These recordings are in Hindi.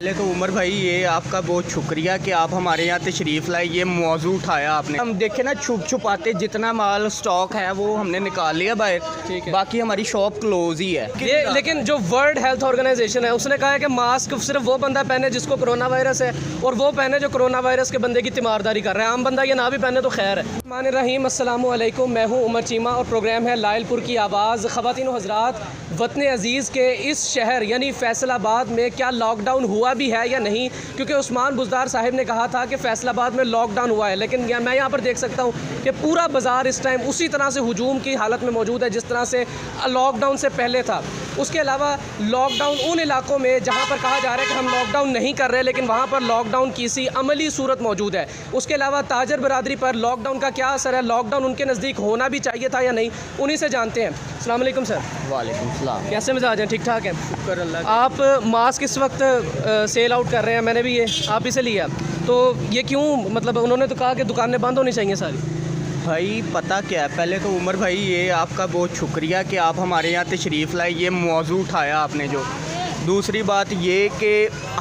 पहले तो उमर भाई ये आपका बहुत शुक्रिया कि आप हमारे यहाँ तशरीफ़ लाए, ये मौजू उठाया आपने। हम देखे ना छुप छुपाते जितना माल स्टॉक है वो हमने निकाल लिया बाहर, ठीक है। बाकी हमारी शॉप क्लोज ही है ये लेकिन जो वर्ल्ड हेल्थ ऑर्गेनाइजेशन है उसने कहा है कि मास्क सिर्फ वो बंदा पहने जिसको कोरोना वायरस है और वो पहने जो कोरोना वायरस के बंदे की तीमारदारी कर रहा है। आम बंदा ये ना भी पहने तो खैर है। रहीम अस्सलाम वालेकुम, मैं हूँ उमर चीमा और प्रोग्राम है लायलपुर की आवाज़। ख़वातीन हज़रात, वतन अज़ीज़ के इस शहर यानी फैसलाबाद में क्या लॉकडाउन हुआ भी है या नहीं, क्योंकि उस्मान बुज़दार साहिब ने कहा था कि फैसलाबाद में लॉकडाउन हुआ है, लेकिन मैं यहाँ पर देख सकता हूँ कि पूरा बाज़ार इस टाइम उसी तरह से हुजूम की हालत में मौजूद है जिस तरह से लॉकडाउन से पहले था। उसके अलावा लॉकडाउन उन इलाकों में जहाँ पर कहा जा रहा है कि हम लॉकडाउन नहीं कर रहे, लेकिन वहाँ पर लॉकडाउन की सी अमली सूरत मौजूद है। उसके अलावा ताजर बरादरी पर लॉकडाउन का क्या असर है, लॉकडाउन उनके नज़दीक होना भी चाहिए था या नहीं, उन्हीं से जानते हैं। अस्सलाम वालेकुम सर। वालेकुम सलाम। कैसे मिजाज हैं? ठीक ठाक है, शुक्र अल्लाह। आप मास्क इस वक्त सेल आउट कर रहे हैं, मैंने भी ये आप ही से लिया, तो ये क्यों, मतलब उन्होंने तो कहा कि दुकानें बंद होनी चाहिए सारी। भाई पता क्या है, पहले तो उमर भाई ये आपका बहुत शुक्रिया कि आप हमारे यहाँ तशरीफ़ लाए, ये मौजू उठाया आपने जो। दूसरी बात ये कि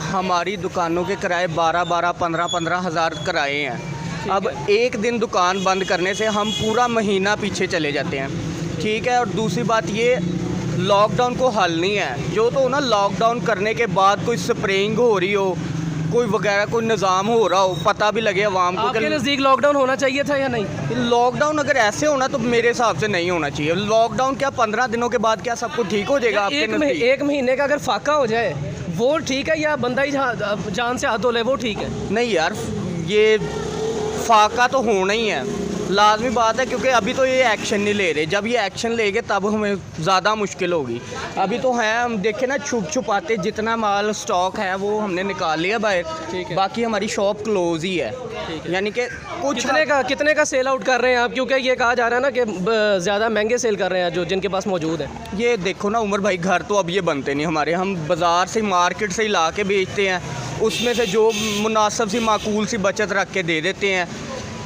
हमारी दुकानों के किराए 12-12, 15-15 हज़ार किराए हैं। अब एक दिन दुकान बंद करने से हम पूरा महीना पीछे चले जाते हैं, ठीक है। और दूसरी बात ये, लॉकडाउन को हल नहीं है। जो तो ना लॉकडाउन करने के बाद कोई स्प्रेइंग हो रही हो, कोई वगैरह कोई निज़ाम हो रहा हो, पता भी लगे आवाम को। आपके नज़दीक लॉकडाउन होना चाहिए था या नहीं? लॉकडाउन अगर ऐसे होना तो मेरे हिसाब से नहीं होना चाहिए। लॉकडाउन क्या 15 दिनों के बाद क्या सब कुछ ठीक हो जाएगा? एक महीने का अगर फाका हो जाए वो ठीक है, या बंदा ही जान से हाथ धो ले वो ठीक है? नहीं यार, ये फाका तो होना ही है, लाजमी बात है, क्योंकि अभी तो ये एक्शन नहीं ले रहे। जब ये एक्शन लेंगे तब हमें ज़्यादा मुश्किल होगी। अभी तो है, हम देखे ना छुप छुपाते जितना माल स्टॉक है वो हमने निकाल लिया बाहर, ठीक है। बाकी हमारी शॉप क्लोज ही है, यानी कि कुछ कितने का सेल आउट कर रहे हैं आप, क्योंकि ये कहा जा रहा है ना कि ज़्यादा महंगे सेल कर रहे हैं जो जिनके पास मौजूद है। ये देखो ना उमर भाई, घर तो अब ये बनते नहीं हमारे, हम बाज़ार से मार्केट से ही ला के बेचते हैं, उसमें से जो मुनासिब सी माकूल सी बचत रख के दे देते हैं।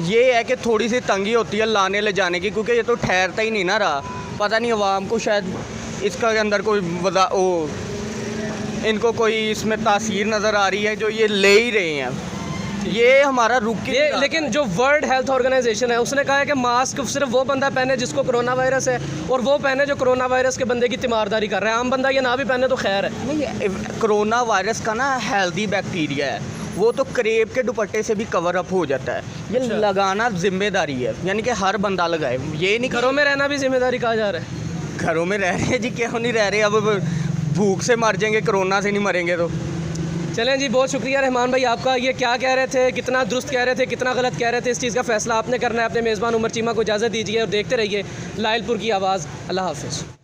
ये है कि थोड़ी सी तंगी होती है लाने ले जाने की, क्योंकि ये तो ठहरता ही नहीं ना रहा। पता नहीं अवाम को शायद इसका अंदर कोई इनको कोई इसमें तासीर नज़र आ रही है जो ये ले ही रहे हैं। ये हमारा लेकिन जो वर्ल्ड हेल्थ ऑर्गेनाइजेशन है उसने कहा है कि मास्क सिर्फ वो बंदा पहने जिसको कोरोना वायरस है और वो पहने जो कोरोना वायरस के बंदे की तीमारदारी कर रहा है। आम बंदा ये ना भी पहने तो खैर है। नहीं, कोरोना वायरस का ना हेल्दी बैक्टीरिया है, वो तो करेब के दुपट्टे से भी कवर अप हो जाता है। ये लगाना जिम्मेदारी है, यानी कि हर बंदा लगाए। ये नहीं घरों में रहना भी जिम्मेदारी कहा जा रहा है। घरों में रह रहे हैं जी, क्यों नहीं रह रहे? अब भूख से मर जाएंगे, कोरोना से नहीं मरेंगे तो। चलें जी, बहुत शुक्रिया रहमान भाई आपका। ये क्या कह रहे थे, कितना दुरुस्त कह रहे थे, कितना गलत कह रहे थे, इस चीज़ का फैसला आपने करना है। अपने मेज़बान उमर चीमा को इजाज़त दीजिए और देखते रहिए लायलपुर की आवाज़। अल्लाह हाफ़िज़।